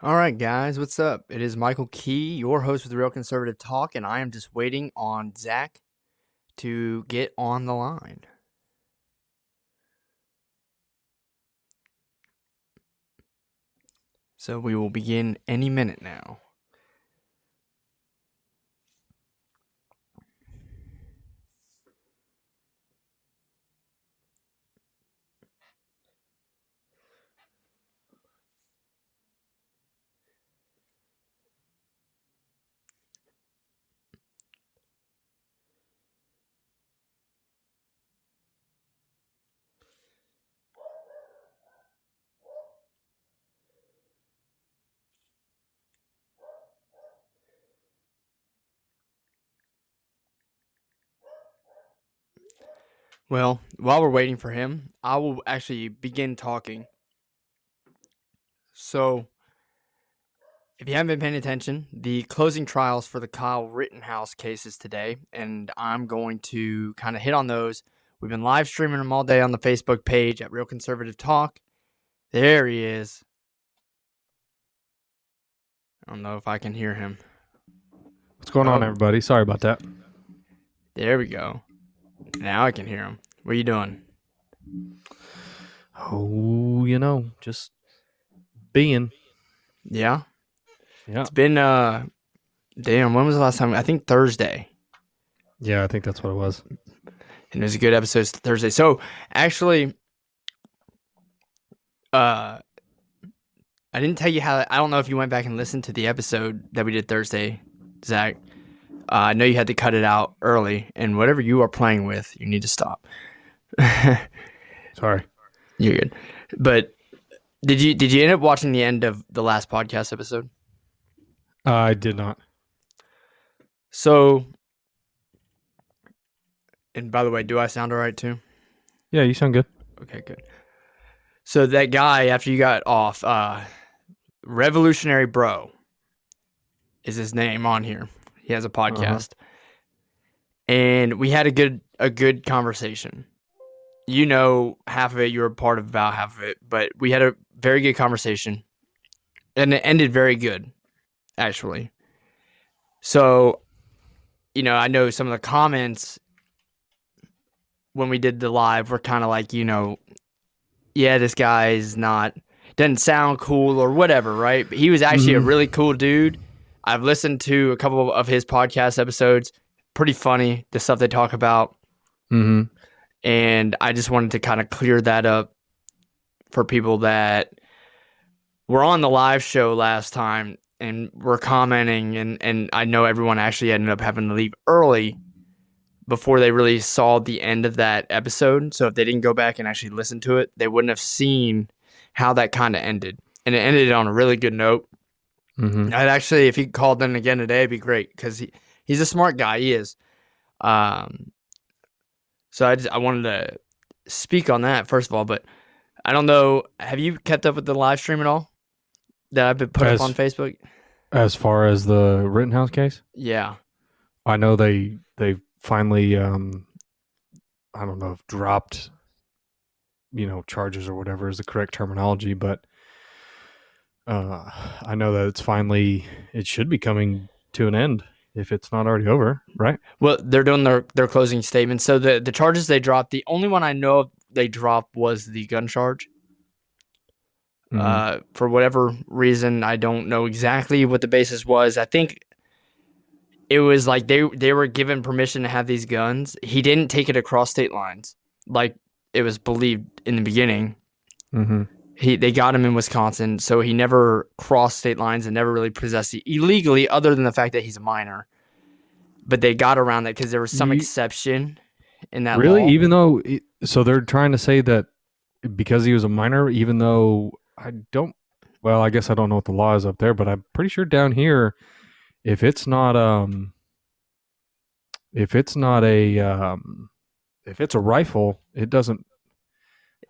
All right, guys, what's up? It is Michael Key, your host with Real Conservative Talk, and I am just waiting on Zach to get on the line. So we will begin any minute now. Well, while we're waiting for him, I will actually begin talking. So, if you haven't been paying attention, the closing trials for the Kyle Rittenhouse cases today, and I'm going to kind of hit on those. We've been live streaming them all day on the Facebook page at Real Conservative Talk. There he is. I don't know if I can hear him. What's going on, everybody? Sorry about that. There we go. Now I can hear him. What are you doing? Oh, just being. Yeah? Yeah. It's been, damn, when was the last time? I think Thursday. Yeah, I think that's what it was. And it was a good episode Thursday. So, actually, I didn't tell you how, I don't know if you went back and listened to the episode that we did Thursday, Zach. I know you had to cut it out early, and whatever you are playing with, you need to stop. Sorry. You're good. But did you end up watching the end of the last podcast episode? I did not. So, and by the way, do I sound all right too? Yeah, you sound good. Okay, good. So that guy, after you got off, Revolutionary Bro is his name on here. He has a podcast. And we had a good conversation. You know half of it, you were part of about half of it, but we had a very good conversation. And it ended very good, actually. So, I know some of the comments when we did the live were kind of like, yeah, this guy doesn't sound cool or whatever, right? But he was actually a really cool dude. I've listened to a couple of his podcast episodes. Pretty funny, the stuff they talk about. And I just wanted to kind of clear that up for people that were on the live show last time and were commenting. And I know everyone actually ended up having to leave early before they really saw the end of that episode. So if they didn't go back and actually listen to it, they wouldn't have seen how that kind of ended. And it ended on a really good note. I'd actually, if he called in again today, it'd be great because he's a smart guy. He is. So I wanted to speak on that first of all, but I don't know. Have you kept up with the live stream at all that I've been put up on Facebook? As far as the Rittenhouse case? Yeah. I know they finally, I don't know if dropped, charges or whatever is the correct terminology, but I know that it should be coming to an end if it's not already over, right? Well, they're doing their closing statement. So the charges they dropped, the only one I know they dropped was the gun charge. For whatever reason, I don't know exactly what the basis was. I think it was like they were given permission to have these guns. He didn't take it across state lines like it was believed in the beginning. They got him in Wisconsin, so he never crossed state lines and never really possessed it illegally, other than the fact that he's a minor. But they got around that because there was some exception in that really law. Even though, so they're trying to say that because he was a minor, even though I guess I don't know what the law is up there, but I'm pretty sure down here, if it's not a rifle, it doesn't.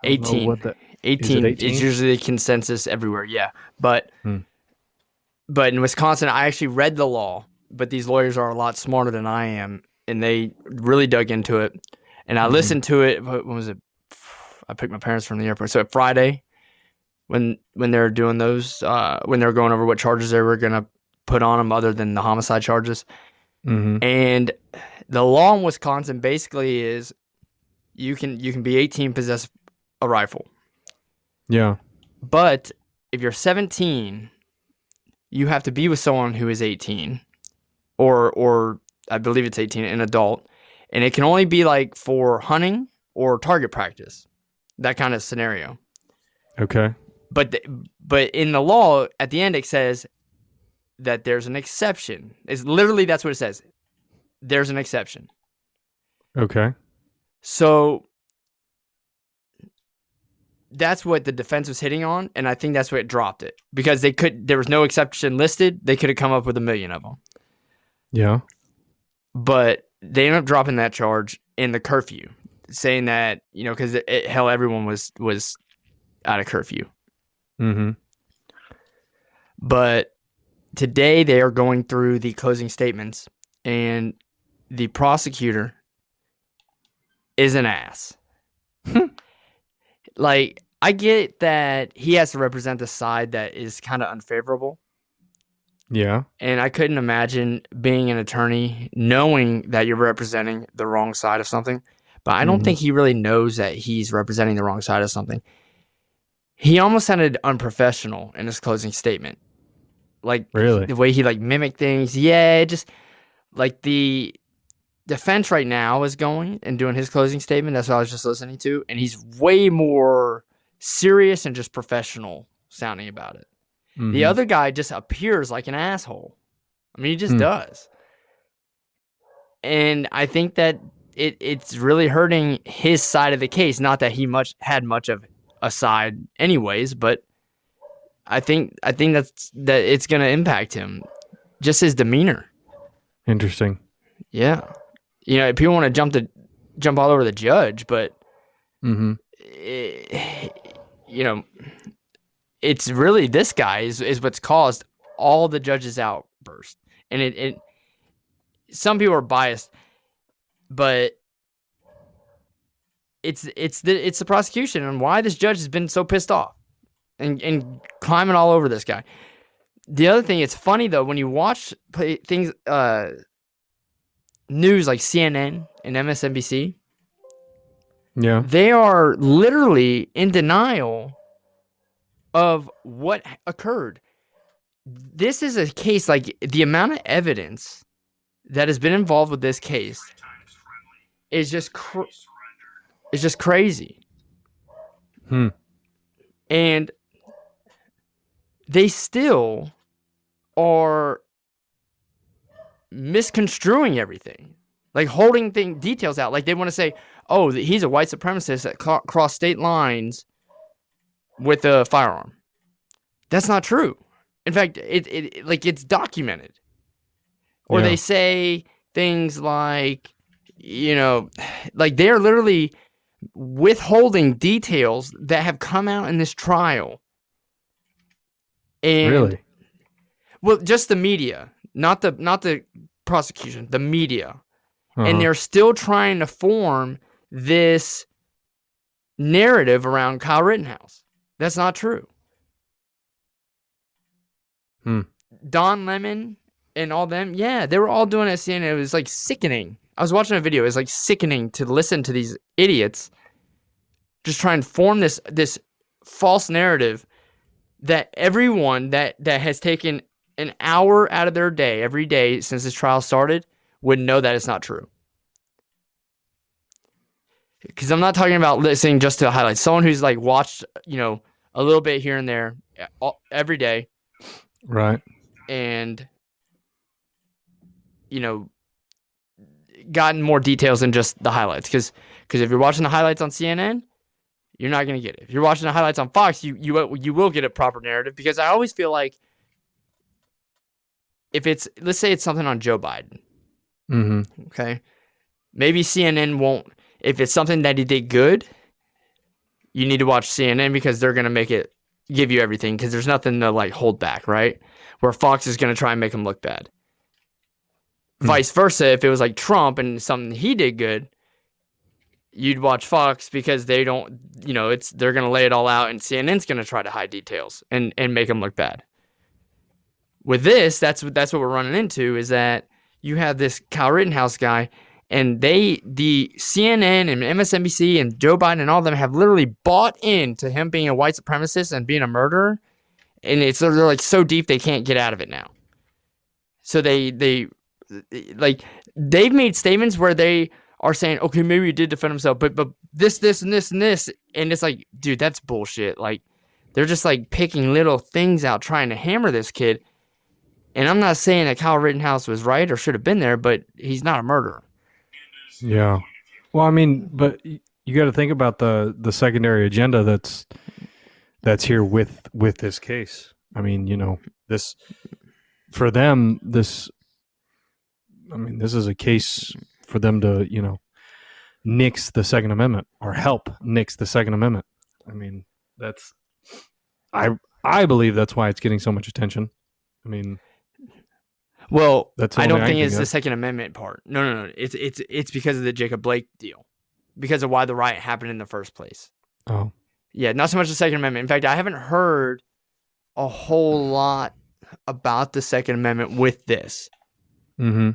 18. 18 is usually the consensus everywhere. Yeah. But in Wisconsin, I actually read the law, but these lawyers are a lot smarter than I am, and they really dug into it. And I listened to it. When was it? I picked my parents from the airport. So Friday, when they're doing those, when they're going over what charges they were gonna put on him other than the homicide charges. Mm-hmm. And the law in Wisconsin basically is you can be 18, possess a rifle, Yeah. but if you're 17, you have to be with someone who is 18, or I believe it's 18, an adult, and it can only be like for hunting or target practice, that kind of scenario. Okay. But in the law at the end it says that there's an exception. It's literally, that's what it says. There's an exception. Okay. So that's what the defense was hitting on, and I think that's what dropped it, because there was no exception listed. They could have come up with a million of them. Yeah. But they ended up dropping that charge in the curfew, saying that, because hell, everyone was out of curfew. Mm-hmm. But today they are going through the closing statements, and the prosecutor is an ass. Like, I get that he has to represent the side that is kind of unfavorable. Yeah. And I couldn't imagine being an attorney knowing that you're representing the wrong side of something. But I don't think he really knows that he's representing the wrong side of something. He almost sounded unprofessional in his closing statement. Like, Really? the way he mimicked things. Yeah, it just like the defense right now is going and doing his closing statement. That's what I was just listening to. And he's way more serious and just professional sounding about it. Mm-hmm. The other guy just appears like an asshole. I mean, he just does. And I think that it's really hurting his side of the case. Not that he had much of a side anyways, but I think that it's going to impact him. Just his demeanor. Interesting. Yeah. People want to jump all over the judge, but it's really this guy is what's caused all the judges' outburst. And it some people are biased, but it's the prosecution and why this judge has been so pissed off and climbing all over this guy. The other thing, it's funny though, when you watch things, news like CNN and MSNBC, Yeah. they are literally in denial of what occurred. This is a case, like, the amount of evidence that has been involved with this case is just crazy. And they still are misconstruing everything, like holding details out. Like, they want to say, oh, he's a white supremacist that crossed state lines with a firearm. That's not true. In fact, it's documented. Or they say things like, like they're literally withholding details that have come out in this trial. And, really? Well, just the media, not the prosecution, the media. And they're still trying to form this narrative around Kyle Rittenhouse. That's not true. Don Lemon and all them, yeah, they were all doing it at CNN. It was like sickening. I was watching a video. It was like sickening to listen to these idiots just try and form this false narrative that everyone that has taken an hour out of their day every day since this trial started would know that it's not true. Because I'm not talking about listening just to highlights. Someone who's like watched, a little bit here and there every day. Right. And, gotten more details than just the highlights. Because if you're watching the highlights on CNN, you're not going to get it. If you're watching the highlights on Fox, you will get a proper narrative. Because I always feel like if let's say it's something on Joe Biden. Okay. Maybe CNN won't. If it's something that he did good, you need to watch CNN because they're going to give you everything because there's nothing to like hold back, right? Where Fox is going to try and make him look bad. Vice versa, if it was like Trump and something he did good, you'd watch Fox because they don't, they're going to lay it all out, and CNN's going to try to hide details and make them look bad. With this, that's what we're running into, is that you have this Kyle Rittenhouse guy, and the CNN and MSNBC and Joe Biden and all of them have literally bought into him being a white supremacist and being a murderer, and they're like so deep they can't get out of it now. So they've made statements where they are saying, okay, maybe he did defend himself, but this, and this, and this, and it's like, dude, that's bullshit. Like, they're just like picking little things out, trying to hammer this kid. And I'm not saying that Kyle Rittenhouse was right or should have been there, but he's not a murderer. Yeah. Well, I mean, but you got to think about the secondary agenda that's here with this case. I mean, this for them, this is a case for them to, nix the Second Amendment or help nix the Second Amendment. I mean, I believe that's why it's getting so much attention. I mean, well, I don't think it's the Second Amendment part. No. It's because of the Jacob Blake deal, because of why the riot happened in the first place. Oh, yeah, not so much the Second Amendment. In fact, I haven't heard a whole lot about the Second Amendment with this. Mm-hmm.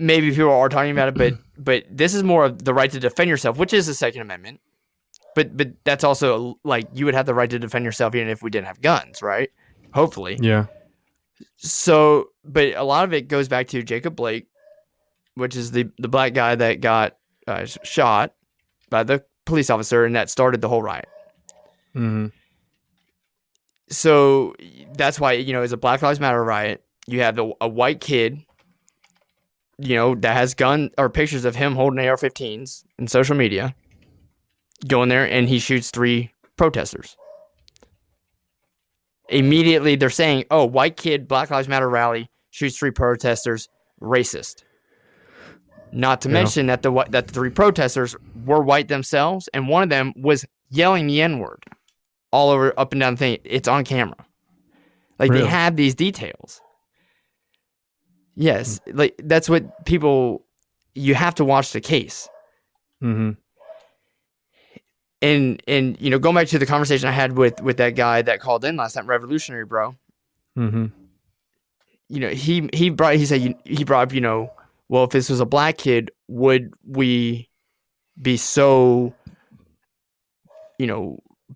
Maybe people are talking about it, but this is more of the right to defend yourself, which is the Second Amendment. But that's also like, you would have the right to defend yourself even if we didn't have guns, right? Hopefully. Yeah. So, but a lot of it goes back to Jacob Blake, which is the black guy that got shot by the police officer, and that started the whole riot. Mm-hmm. So that's why, it's a Black Lives Matter riot. You have a white kid, that has gun or pictures of him holding AR-15s in social media, going there, and he shoots 3 protesters. Immediately, they're saying, "Oh, white kid, Black Lives Matter rally, shoots 3 protesters, racist." Not to mention that the 3 protesters were white themselves, and one of them was yelling the N-word all over, up and down the thing. It's on camera. Like, really? They have these details. Yes, like, that's what you have to watch the case. Mm-hmm. And going back to the conversation I had with that guy that called in last time, Revolutionary Bro. Mm-hmm. He brought up, well, if this was a black kid, would we be so,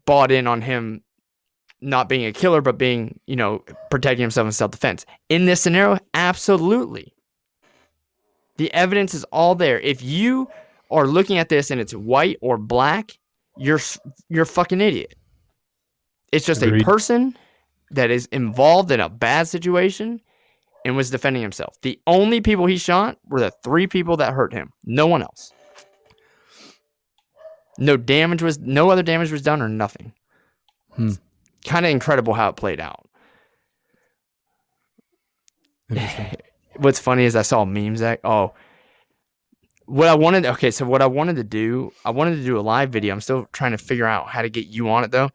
bought in on him not being a killer, but being, protecting himself in self-defense? In this scenario, absolutely. The evidence is all there. If you are looking at this and it's white or black, you're a fucking idiot. It's just Agreed. A person that is involved in a bad situation and was defending himself. The only people he shot were the 3 people that hurt him. No one else. No other damage was done or nothing. Kind of incredible how it played out. What's funny is I saw memes that, what I wanted to do a live video. I'm still trying to figure out how to get you on it though.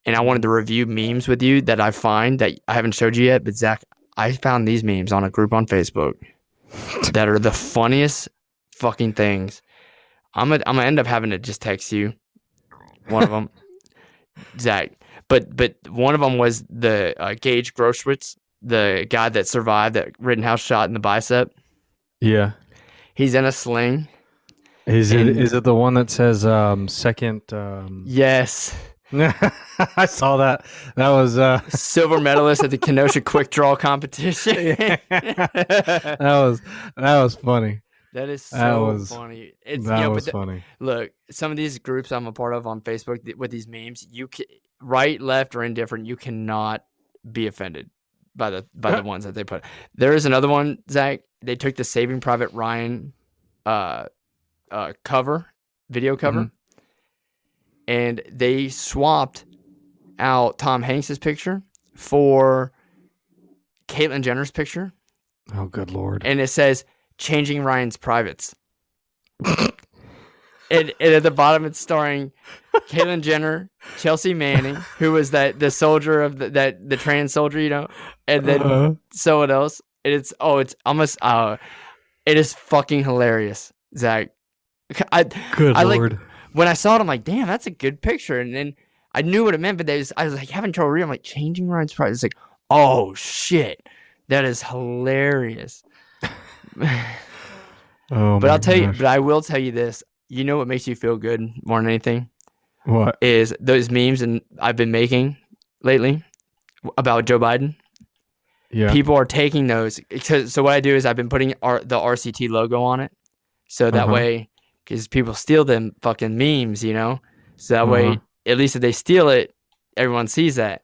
And I wanted to review memes with you that I find that I haven't showed you yet. But Zach, I found these memes on a group on Facebook that are the funniest fucking things. I'm gonna end up having to just text you one of them, Zach. But one of them was the Gage Groschwitz, the guy that survived that Rittenhouse shot in the bicep. Yeah. He's in a sling. Is it the one that says second? Yes. I saw that. That was silver medalist at the Kenosha quick draw competition. that was funny. That is so funny. That was funny. Look, some of these groups I'm a part of on Facebook with these memes, you can, right, left, or indifferent, you cannot be offended by the ones that they put. There is another one, Zach. They took the Saving Private Ryan video cover, mm-hmm. and they swapped out Tom Hanks's picture for Caitlyn Jenner's picture. Oh, good Lord. And it says, "Changing Ryan's Privates." and at the bottom, it's starring Caitlyn Jenner, Chelsea Manning, who was the soldier of the trans soldier, and then someone else. And it's almost it is fucking hilarious. Zach. I Good I like Lord. when I saw it, I'm like, damn, that's a good picture. And then I knew what it meant, but I was like having trouble reading. I'm like, changing rights price. It's like, oh shit, that is hilarious. Oh But my I'll tell you, gosh. but I will tell you this. You know what makes you feel good more than anything What? is those memes and I've been making lately about Joe Biden. Yeah. People are taking those because so what I do is I've been putting the RCT logo on it, so that Uh-huh. way because people steal them fucking memes, so that Uh-huh. way at least if they steal it, everyone sees that.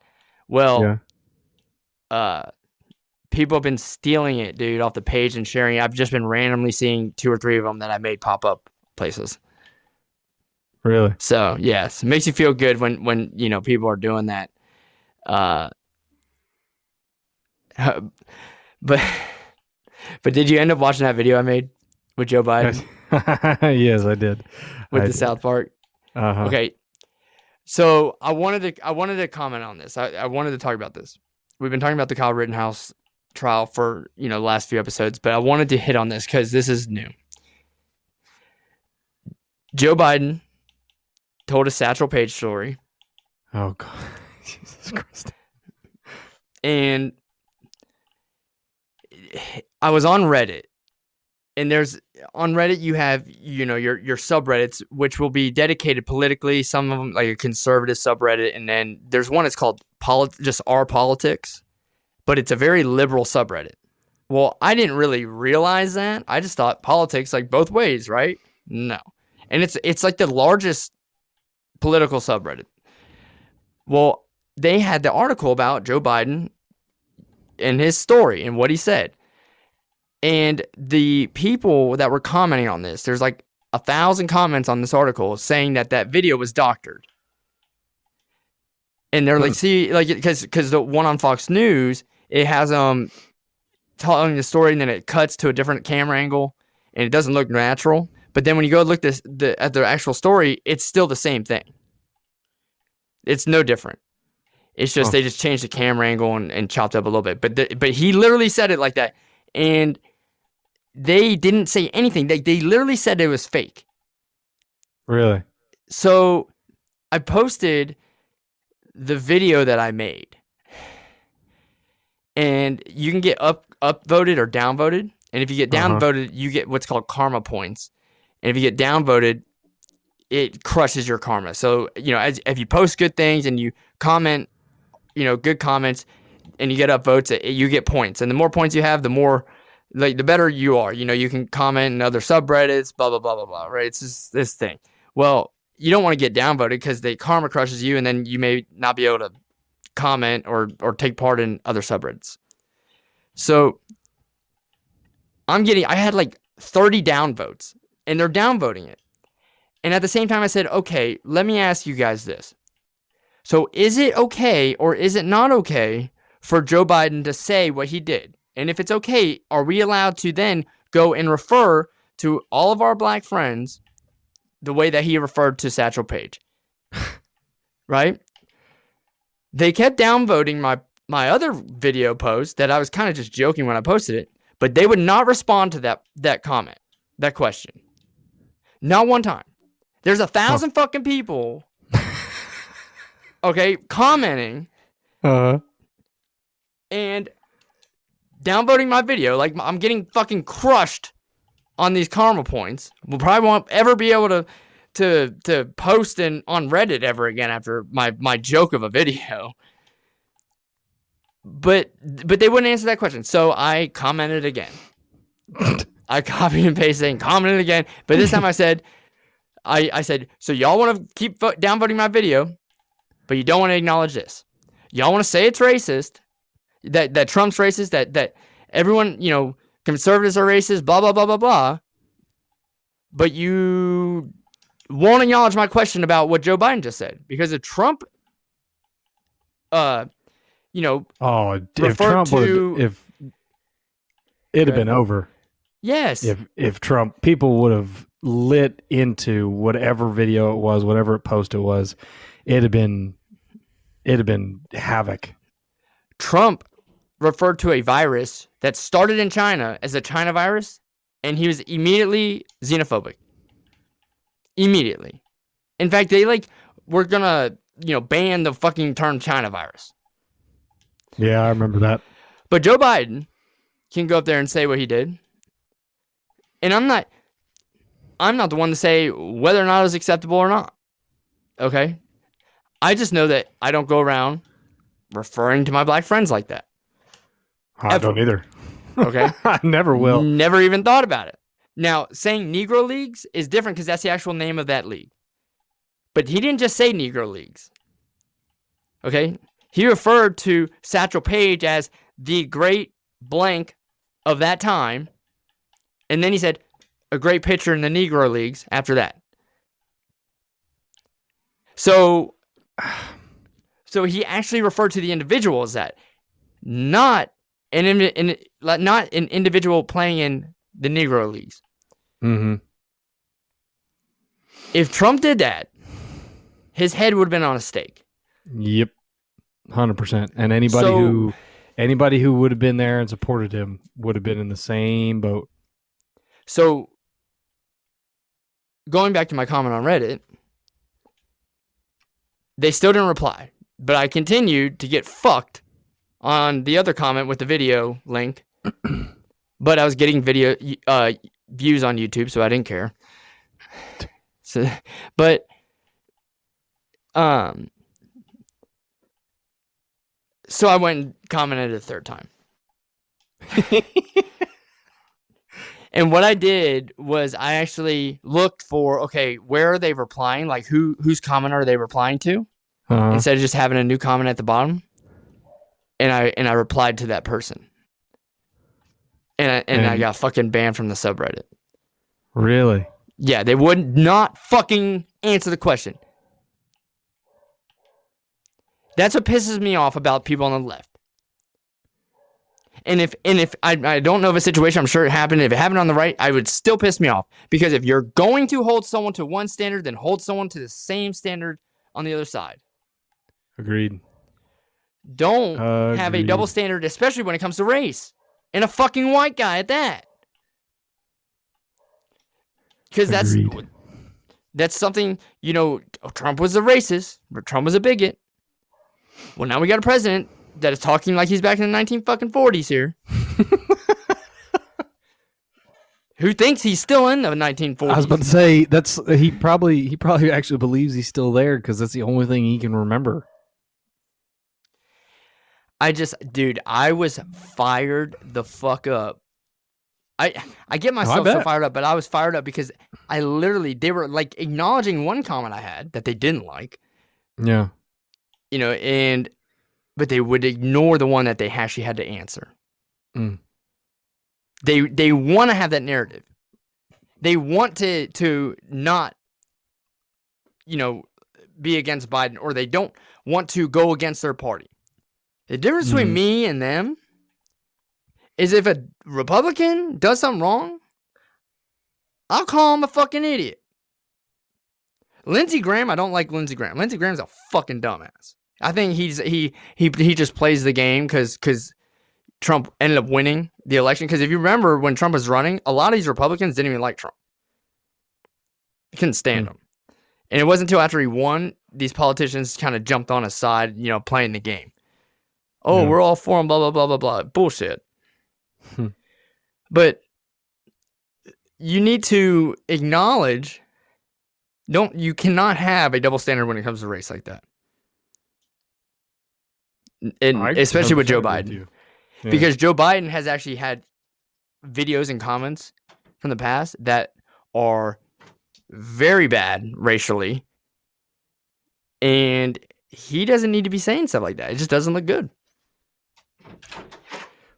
Well, Yeah. uh, people have been stealing it, dude, off the page and sharing it. I've just been randomly seeing 2 or 3 of them that I made pop up places. Really? So yes, it makes you feel good when people are doing that. Uh, but but did you end up watching that video I made with Joe Biden Yes, I did. with I the did. South Park? Uh-huh. Okay, so I wanted to comment on this. I wanted to talk about this. We've been talking about the Kyle Rittenhouse trial for the last few episodes, but I wanted to hit on this because this is new. Joe Biden told a Satchel Paige story, Oh God. Jesus Christ. and I was on Reddit, and there's on Reddit you have your subreddits which will be dedicated politically. Some of them like a conservative subreddit, and then there's one that's called just our politics, but it's a very liberal subreddit. Well, I didn't really realize that. I just thought politics like both ways, right? No, and it's like the largest political subreddit. Well, they had the article about Joe Biden and his story and what he said. And the people that were commenting on this, there's like 1,000 comments on this article saying that video was doctored. And they're like, see, like, because the one on Fox News, it has telling the story, and then it cuts to a different camera angle, and it doesn't look natural. But then when you go look at the actual story, it's still the same thing. It's no different. It's just they just changed the camera angle and chopped up a little bit. But he literally said it like that, and they didn't say anything. They literally said it was fake. Really? So I posted the video that I made, and you can get upvoted or downvoted. And if you get downvoted, you get what's called karma points. And if you get downvoted, it crushes your karma. So if you post good things and you comment, good comments, and you get upvotes, you get points. And the more points you have, the more the better you are. You can comment in other subreddits, blah blah blah blah blah. Right? It's just this thing. Well, you don't want to get downvoted because the karma crushes you, and then you may not be able to comment or take part in other subreddits. So I had like 30 downvotes, and they're downvoting it. And at the same time, I said, okay, let me ask you guys this. So is it okay or is it not okay for Joe Biden to say what he did? And if it's okay, are we allowed to then go and refer to all of our black friends the way that he referred to Satchel Paige? Right? They kept downvoting my other video post that I was kind of just joking when I posted it, but they would not respond to that comment, that question. Not one time. There's 1,000 fucking people, okay, commenting and downvoting my video. Like, I'm getting fucking crushed on these karma points. We'll probably won't ever be able to post on Reddit ever again after my joke of a video. But they wouldn't answer that question. So I commented again. I copied and pasted and commented again. But this time I said, so y'all want to keep downvoting my video, but you don't want to acknowledge this. Y'all want to say it's racist, that Trump's racist, that everyone, conservatives are racist, blah, blah, blah, blah, blah. But you won't acknowledge my question about what Joe Biden just said. Because if Trump, if referred Trump to... if it'd have been over. Yes. If Trump, people would have lit into whatever video it was, whatever post it was, it'd have been havoc. Trump referred to a virus that started in China as a China virus, and he was immediately xenophobic. Immediately. In fact, they were gonna, ban the fucking term China virus. Yeah, I remember that. But Joe Biden can go up there and say what he did. And I'm not the one to say whether or not it was acceptable or not. Okay? I just know that I don't go around referring to my black friends like that. I don't either. Okay? I never will. Never even thought about it. Now, saying Negro Leagues is different because that's the actual name of that league. But he didn't just say Negro Leagues. Okay? He referred to Satchel Paige as the great blank of that time. And then he said, a great pitcher in the Negro Leagues after that. So he actually referred to the individual as that. Not an individual playing in the Negro Leagues. Mm-hmm. If Trump did that, his head would have been on a stake. Yep, 100%. And anybody who would have been there and supported him would have been in the same boat. So, going back to my comment on Reddit, they still didn't reply, but I continued to get fucked on the other comment with the video link. But I was getting video views on YouTube, so I didn't care. So I went and commented a third time. And what I did was I actually looked for, okay, where are they replying? Like whose comment are they replying to? Instead of just having a new comment at the bottom. And I replied to that person. And I got fucking banned from the subreddit. Really? Yeah, they would not fucking answer the question. That's what pisses me off about people on the left. And if I don't know of a situation, I'm sure it happened. If it happened on the right, I would still piss me off. Because if you're going to hold someone to one standard, then hold someone to the same standard on the other side. Agreed. Don't have a double standard, especially when it comes to race. And a fucking white guy at that. Because that's something, Trump was a racist, but Trump was a bigot. Well, now we got a president that is talking like he's back in the 1940s here. Who thinks he's still in the 1940s? I was about to say he probably actually believes he's still there because that's the only thing he can remember. I was fired the fuck up. I get myself so fired up, but I was fired up because they were like acknowledging one comment I had that they didn't like. Yeah. But they would ignore the one that they actually had to answer. Mm. They want to have that narrative. They want to not, be against Biden, or they don't want to go against their party. The difference between me and them is if a Republican does something wrong, I'll call him a fucking idiot. Lindsey Graham, I don't like Lindsey Graham. Lindsey Graham's a fucking dumbass. I think he just plays the game because Trump ended up winning the election. Because if you remember when Trump was running, a lot of these Republicans didn't even like Trump. They couldn't stand him. And it wasn't until after he won, these politicians kind of jumped on his side, playing the game. Oh, we're all for him, blah, blah, blah, blah, blah. Bullshit. But you need to acknowledge, you cannot have a double standard when it comes to race like that. And especially with Joe Biden. Yeah. Because Joe Biden has actually had videos and comments from the past that are very bad racially. And he doesn't need to be saying stuff like that. It just doesn't look good.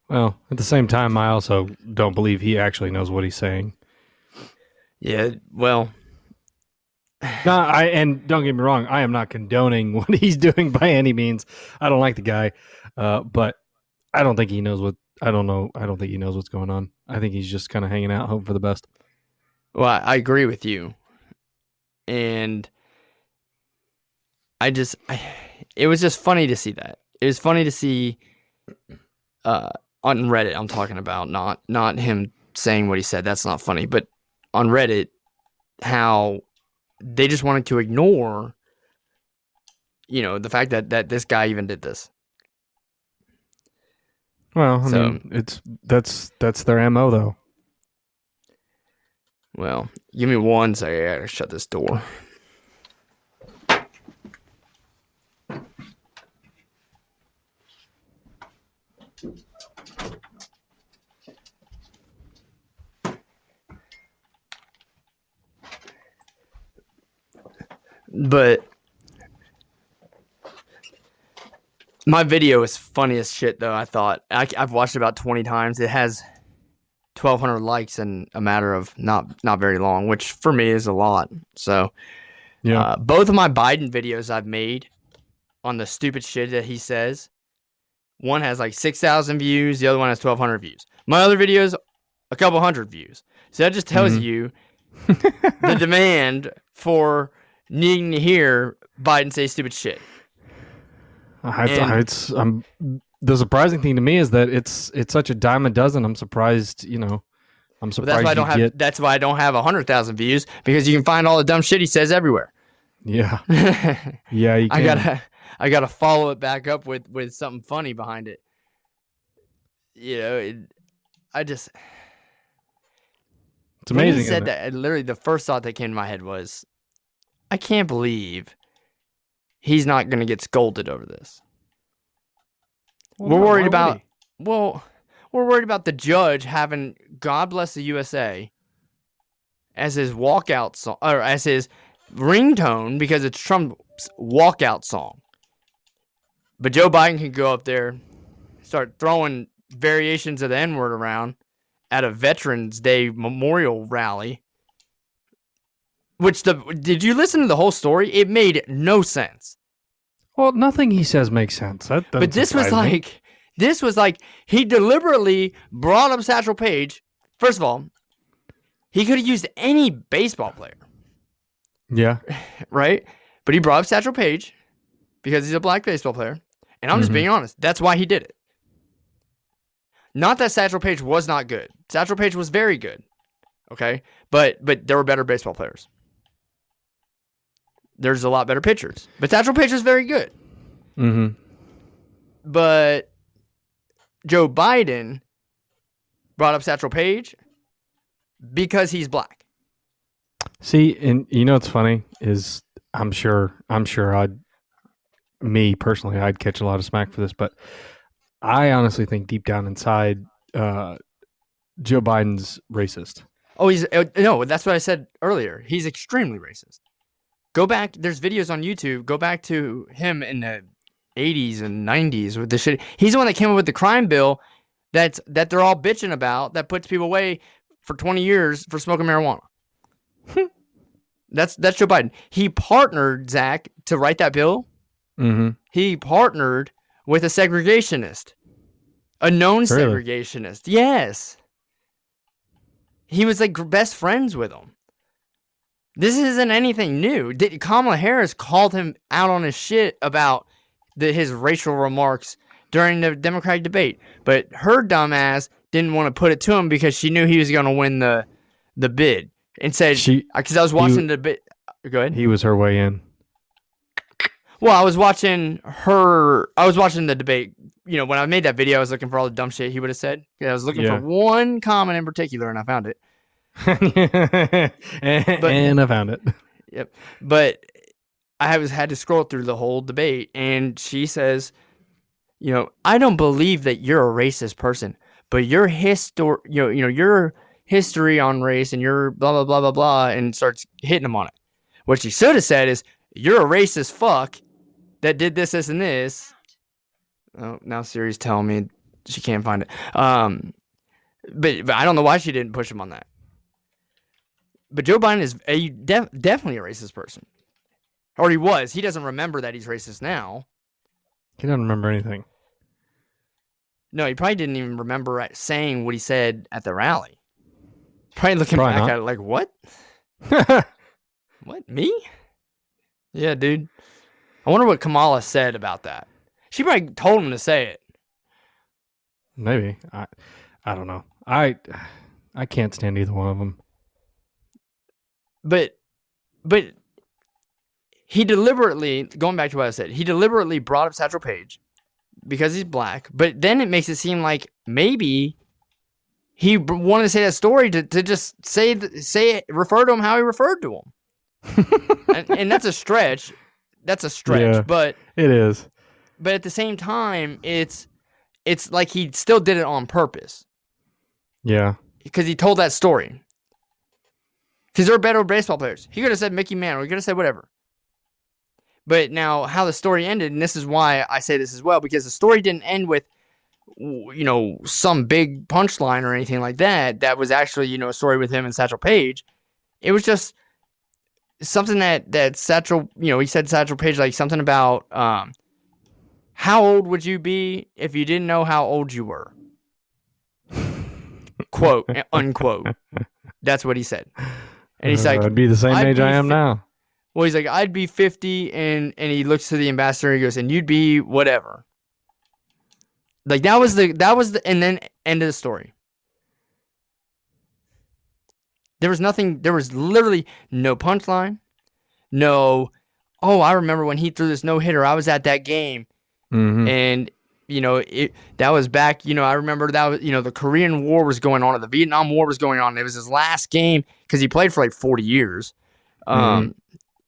Well, at the same time, I also don't believe he actually knows what he's saying. Yeah, well. And don't get me wrong, I am not condoning what he's doing by any means. I don't like the guy, but I don't think he knows I don't think he knows what's going on. I think he's just kind of hanging out, hoping for the best. Well, I agree with you. And it was just funny to see that. It was funny to see on Reddit, I'm talking about, not him saying what he said. That's not funny. But on Reddit, how they just wanted to ignore, the fact that this guy even did this. Well, I mean, that's their MO though. Well, give me 1 second. I gotta shut this door. But my video is funny as shit, though. I thought I've watched it about 20 times. It has 1,200 likes in a matter of not very long, which for me is a lot. So, Yeah. both of my Biden videos I've made on the stupid shit that he says, one has like 6,000 views, the other one has 1,200 views. My other videos, a couple hundred views. So that just tells you the demand for needing to hear Biden say stupid shit. The surprising thing to me is that it's such a dime a dozen. I'm surprised. I'm surprised. That's why I don't have 100,000 views, because you can find all the dumb shit he says everywhere. Yeah, yeah. You can. I gotta follow it back up with something funny behind it. It's amazing. When he said that, literally the first thought that came to my head was, I can't believe he's not going to get scolded over this. We're worried about the judge having "God Bless the USA" as his walkout song, or as his ringtone, because it's Trump's walkout song. But Joe Biden can go up there, start throwing variations of the N-word around at a Veterans Day memorial rally. Did you listen to the whole story? It made no sense. Well, nothing he says makes sense. But this was like he deliberately brought up Satchel Paige. First of all, he could have used any baseball player. Yeah. Right? But he brought up Satchel Paige because he's a black baseball player. And I'm just being honest. That's why he did it. Not that Satchel Paige was not good. Satchel Paige was very good. Okay? But there were better baseball players. There's a lot better pitchers. But Satchel Paige was very good. Mm-hmm. But Joe Biden brought up Satchel Paige because he's black. See, and what's funny is I'm sure I'd catch a lot of smack for this, but I honestly think deep down inside, Joe Biden's racist. Oh, no, that's what I said earlier. He's extremely racist. Go back. There's videos on YouTube. Go back to him in the 80s and 90s with the shit. He's the one that came up with the crime bill that they're all bitching about, that puts people away for 20 years for smoking marijuana. That's Joe Biden. He partnered, Zach, to write that bill. Mm-hmm. He partnered with a segregationist, a known segregationist. Yes. He was like best friends with him. This isn't anything new. Kamala Harris called him out on his shit about his racial remarks during the Democratic debate, but her dumb ass didn't want to put it to him because she knew he was going to win the bid, and said, because I was watching the bit. Go ahead. He was her way in. Well, I was watching the debate. When I made that video, I was looking for all the dumb shit he would have said. I was looking for one comment in particular, and I found it. And I found it. Yep. But I had to scroll through the whole debate, and she says, I don't believe that you're a racist person, but your your history on race and your blah blah blah blah blah, and starts hitting him on it. What she should have said is, you're a racist fuck that did this, and this. Oh, now Siri's telling me she can't find it. But I don't know why she didn't push him on that. But Joe Biden is definitely a racist person. Or he was. He doesn't remember that he's racist now. He doesn't remember anything. No, he probably didn't even remember saying what he said at the rally. Probably looking back at it like, what? What, me? Yeah, dude. I wonder what Kamala said about that. She probably told him to say it. Maybe. I don't know. I can't stand either one of them. But he deliberately, going back to what I said, he deliberately brought up Satchel Paige because he's black. But then it makes it seem like maybe he wanted to say that story to just refer to him how he referred to him. and that's a stretch. That's a stretch. Yeah, but it is. But at the same time, it's like he still did it on purpose. Yeah. Because he told that story. Because they're better baseball players. He could have said Mickey Mantle. He could have said whatever. But now how the story ended, and this is why I say this as well, because the story didn't end with, some big punchline or anything like that. That was actually, a story with him and Satchel Paige. It was just something that Satchel, he said Satchel Paige, like something about how old would you be if you didn't know how old you were? Quote, unquote. That's what he said. And he's like, I'd be the same age I am now. Well, he's like, I'd be 50, and he looks to the ambassador and he goes, and you'd be whatever. Like that was the and then end of the story. There was nothing, there was literally no punchline. No, I remember when he threw this no-hitter, I was at that game. Mm-hmm. And that was back, I remember that was, the Korean War was going on, or the Vietnam War was going on. It was his last game because he played for like 40 years. And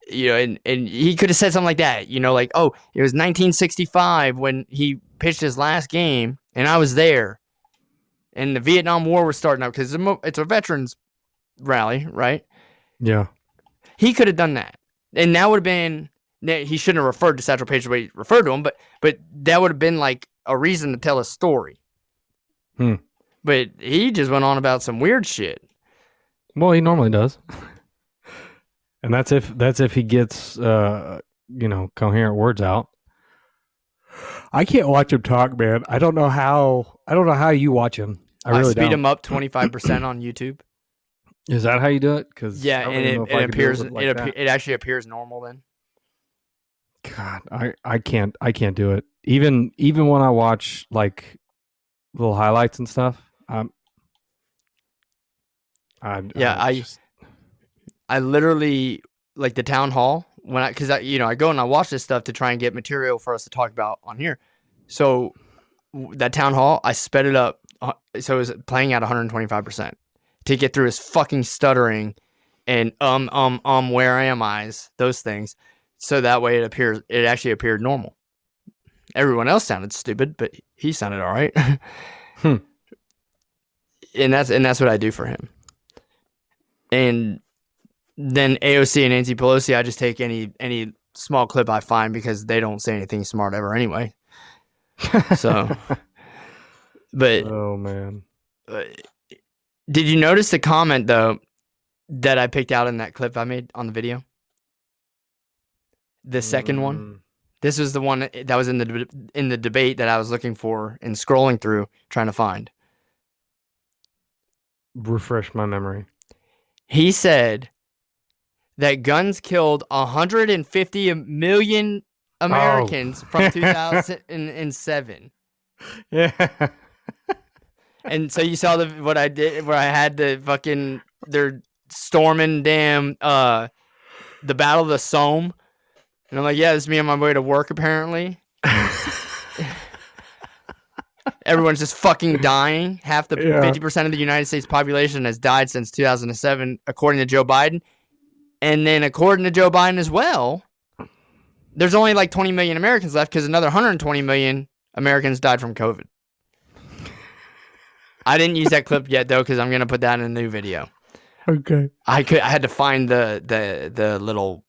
he could have said something like that, like, oh, it was 1965 when he pitched his last game and I was there and the Vietnam War was starting up because it's a veterans rally, right? Yeah. He could have done that. And that would have been, he shouldn't have referred to Satchel Paige the way he referred to him, but that would have been like a reason to tell a story. But he just went on about some weird shit. Well, he normally does. And that's if he gets coherent words out. I can't watch him talk, man. I don't know how you watch him. I really speed don't. him up 25% on YouTube. Is that how you do it? Because yeah, and it appears it actually appears normal then. God, I can't do it. Even when I watch like little highlights and stuff, I literally, like the town hall, because I go and I watch this stuff to try and get material for us to talk about on here. So that town hall, I sped it up, so it was playing at 125% to get through his fucking stuttering and where am I's, those things, so that way it actually appeared normal. Everyone else sounded stupid, but he sounded all right. And that's what I do for him. And then AOC and Nancy Pelosi, I just take any small clip I find because they don't say anything smart ever anyway. So, but oh man, did you notice the comment though that I picked out in that clip I made on the video? The second one. This was the one that was in the debate that I was looking for and scrolling through trying to find. Refresh my memory. He said that guns killed 150 million Americans from 2007. Yeah. And so you saw what I did, where I had they're storming the Battle of the Somme. And I'm like, yeah, this is me on my way to work, apparently. Everyone's just fucking dying. 50% of the United States population has died since 2007, according to Joe Biden. And then according to Joe Biden as well, there's only like 20 million Americans left because another 120 million Americans died from COVID. I didn't use that clip yet, though, because I'm going to put that in a new video. Okay. I had to find the little,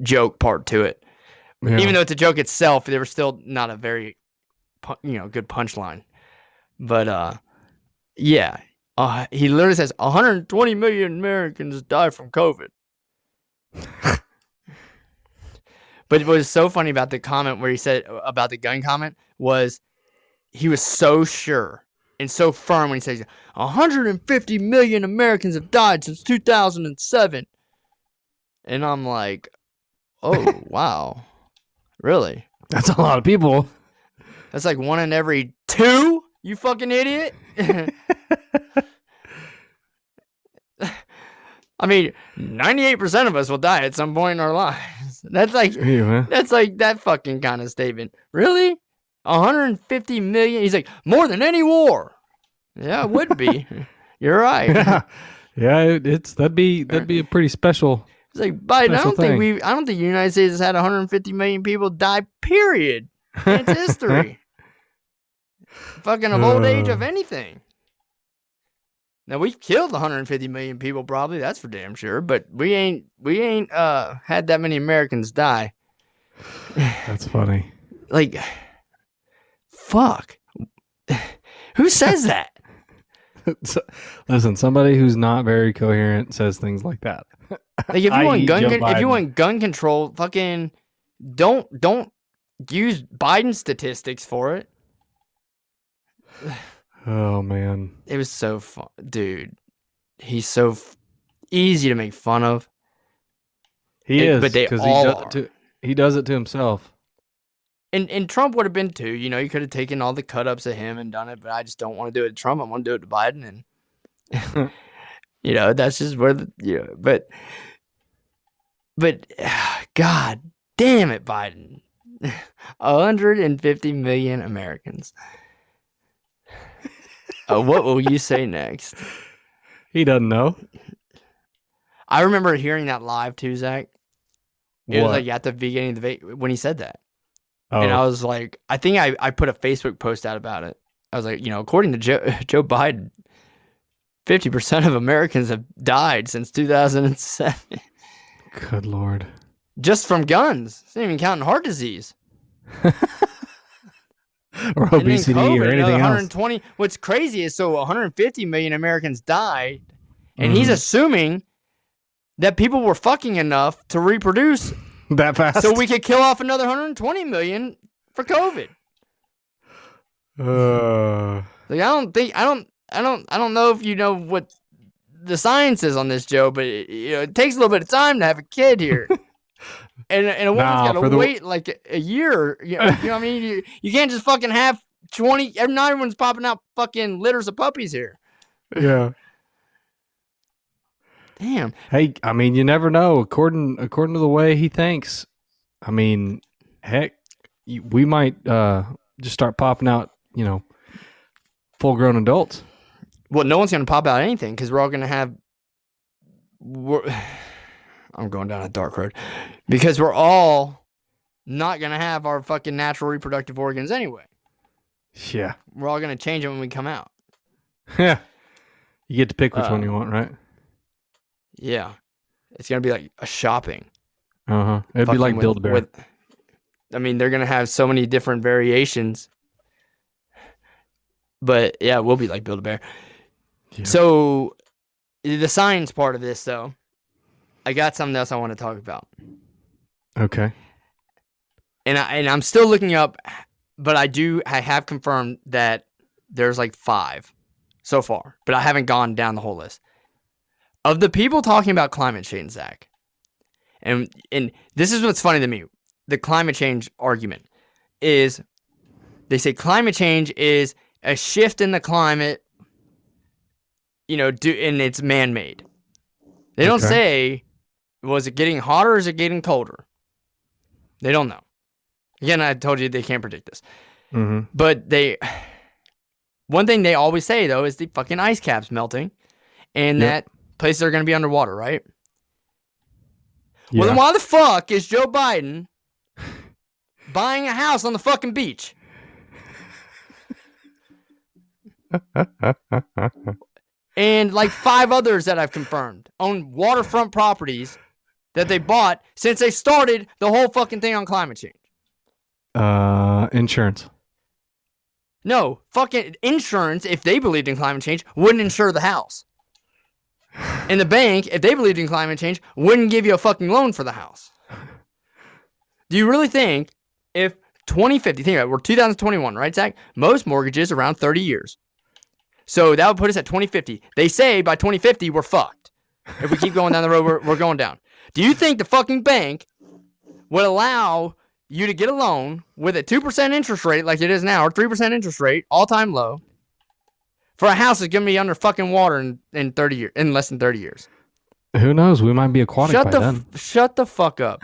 joke part to it. Yeah. Even though it's a joke itself, there was still not a very, good punchline. But, yeah. He literally says 120 million Americans died from COVID. But what was so funny about the comment where he said about the gun comment was he was so sure and so firm when he says 150 million Americans have died since 2007. And I'm like, oh, wow. Really? That's a lot of people. That's like 1 in every 2, you fucking idiot. I mean, 98% of us will die at some point in our lives. That's like that fucking kind of statement. Really? 150 million? He's like, more than any war. Yeah, it would be. You're right. Yeah, that'd be a pretty special. It's like, Biden, I don't thing. think the United States has had 150 million people die, period. In its history. Fucking of old age of anything. Now we've killed 150 million people probably, that's for damn sure, but we ain't had that many Americans die. That's funny. Like, fuck. Who says that? Listen, somebody who's not very coherent says things like that. Like if you want gun control, fucking don't use Biden statistics for it. Oh man, it was so fun, dude. He's so easy to make fun of. He is, but they all he does it to himself. And Trump would have been too. You know, you could have taken all the cut ups of him and done it, but I just don't want to do it to Trump. I want to do it to Biden, and you know that's just where but God damn it, Biden. 150 million Americans. What will you say next? He doesn't know. I remember hearing that live too, Zach. It was like at the beginning of the when he said that. Oh. And I was like, I think I put a Facebook post out about it. I was like, you know, according to Joe Biden, 50% of Americans have died since 2007. Good Lord. Just from guns. It's not even counting heart disease. Or obesity COVID, or anything 120. Else. What's crazy is 150 million Americans died, and he's assuming that people were fucking enough to reproduce that fast, so we could kill off another 120 million for COVID. Like I don't know if you know what the science is on this, Joe, but it takes a little bit of time to have a kid here. And a woman's got to wait like a year. You know what I mean? You can't just fucking have 20. Not everyone's popping out fucking litters of puppies here. Yeah. Damn. Hey, I mean, you never know. According to the way he thinks, I mean, heck, we might just start popping out, full-grown adults. Well, no one's going to pop out anything because we're all going to have... I'm going down a dark road. Because we're all not going to have our fucking natural reproductive organs anyway. Yeah. We're all going to change them when we come out. Yeah. You get to pick which one you want, right? Yeah. It's going to be like a shopping. Uh-huh. It'd be like Build-A-Bear. I mean, they're going to have so many different variations. But, yeah, we'll be like Build-A-Bear. Yeah. So, the science part of this, though, I got something else I want to talk about. Okay. And I'm still looking up, but I have confirmed that there's like 5 so far, but I haven't gone down the whole list. Of the people talking about climate change, Zach, and this is what's funny to me, the climate change argument is they say climate change is a shift in the climate, and it's man-made. They don't say, was it getting hotter or is it getting colder? They don't know. Again, I told you they can't predict this. Mm-hmm. But one thing they always say, though, is the fucking ice caps melting and that places are going to be underwater, right? Yeah. Well, then why the fuck is Joe Biden buying a house on the fucking beach? And like 5 others that I've confirmed own waterfront properties that they bought since they started the whole fucking thing on climate change. Insurance. No, fucking insurance, if they believed in climate change, wouldn't insure the house. And the bank, if they believed in climate change, wouldn't give you a fucking loan for the house. Do you really think if 2050, think about it, we're 2021, right, Zach? Most mortgages around 30 years. So that would put us at 2050. They say by 2050, we're fucked. If we keep going down the road, we're going down. Do you think the fucking bank would allow you to get a loan with a 2% interest rate like it is now, or 3% interest rate, all-time low, for a house that's going to be under fucking water in 30 years, in less than 30 years? Who knows? We might be aquatic by then. Shut the fuck up.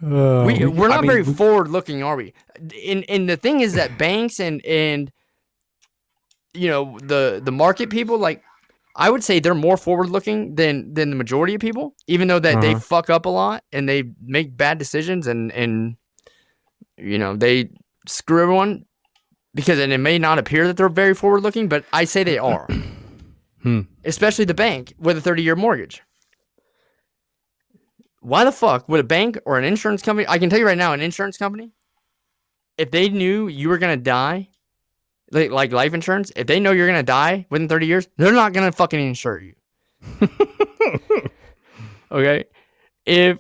We're not very forward looking, are we? And the thing is that banks and the market people, like, I would say they're more forward looking than the majority of people, even though that they fuck up a lot and they make bad decisions and they screw everyone, because it may not appear that they're very forward looking, but I say they are. Especially the bank with a 30-year mortgage. Why the fuck would a bank or an insurance company, I can tell you right now, an insurance company, if they knew you were going to die, like life insurance, if they know you're going to die within 30 years, they're not going to fucking insure you. Okay? If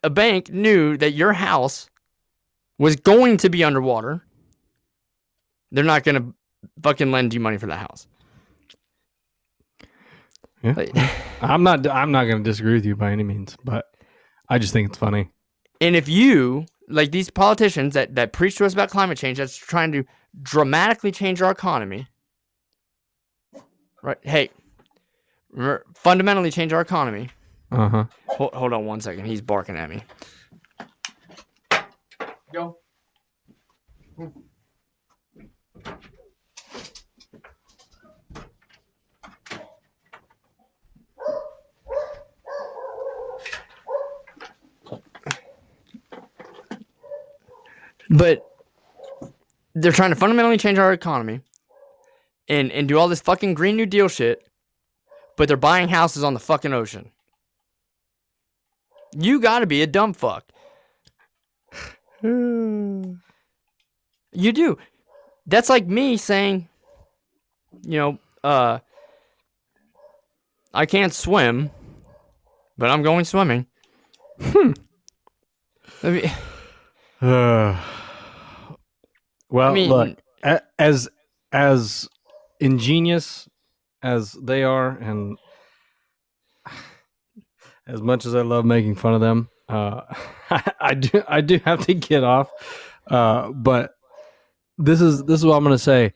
a bank knew that your house was going to be underwater, they're not going to fucking lend you money for that house. Yeah. I'm not going to disagree with you by any means, but I just think it's funny. And if you, like these politicians that preach to us about climate change, that's trying to dramatically change our economy, right? Hey, fundamentally change our economy. Hold on 1 second. He's barking at me. Go. But they're trying to fundamentally change our economy and do all this fucking Green New Deal shit, but they're buying houses on the fucking ocean. You gotta be a dumb fuck. You do. That's like me saying, I can't swim, but I'm going swimming. Well, look, as ingenious as they are, and as much as I love making fun of them, I do have to get off. But this is what I'm going to say.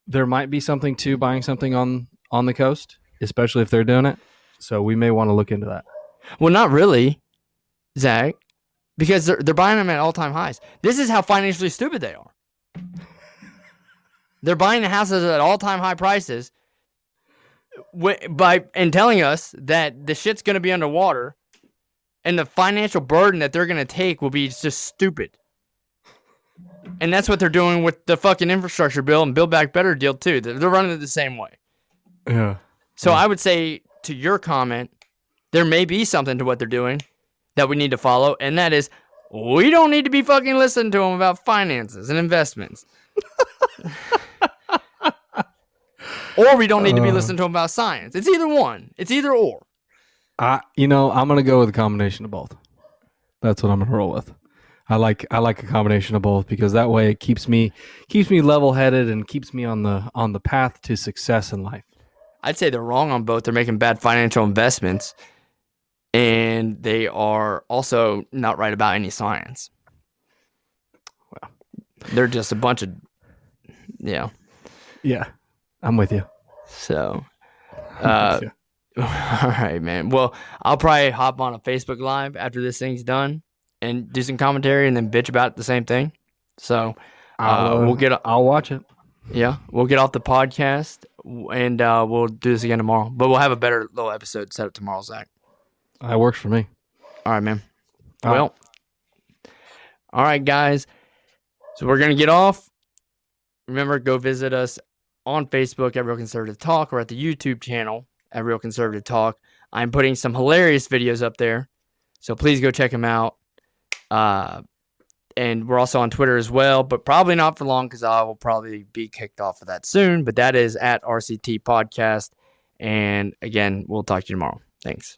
There might be something to buying something on the coast, especially if they're doing it. So we may want to look into that. Well, not really, Zach. Because they're buying them at all-time highs. This is how financially stupid they are. They're buying the houses at all-time high prices and telling us that the shit's going to be underwater and the financial burden that they're going to take will be just stupid. And that's what they're doing with the fucking infrastructure bill and Build Back Better deal, too. They're running it the same way. Yeah. So I would say, to your comment, there may be something to what they're doing that we need to follow, and that is, we don't need to be fucking listening to them about finances and investments. Or we don't need to be listening to them about science. It's either one. It's either or. I'm going to go with a combination of both. That's what I'm going to roll with. I like a combination of both, because that way it keeps me level-headed and keeps me on the path to success in life. I'd say they're wrong on both. They're making bad financial investments. And they are also not right about any science. Well, they're just a bunch of, Yeah, I'm with you. So, all right, man. Well, I'll probably hop on a Facebook Live after this thing's done and do some commentary and then bitch about the same thing. So, I'll watch it. Yeah, we'll get off the podcast and we'll do this again tomorrow. But we'll have a better little episode set up tomorrow, Zach. That works for me. All right, man. All right, guys. So we're going to get off. Remember, go visit us on Facebook at Real Conservative Talk or at the YouTube channel at Real Conservative Talk. I'm putting some hilarious videos up there, so please go check them out. And we're also on Twitter as well, but probably not for long because I will probably be kicked off of that soon. But that is at RCT Podcast. And again, we'll talk to you tomorrow. Thanks.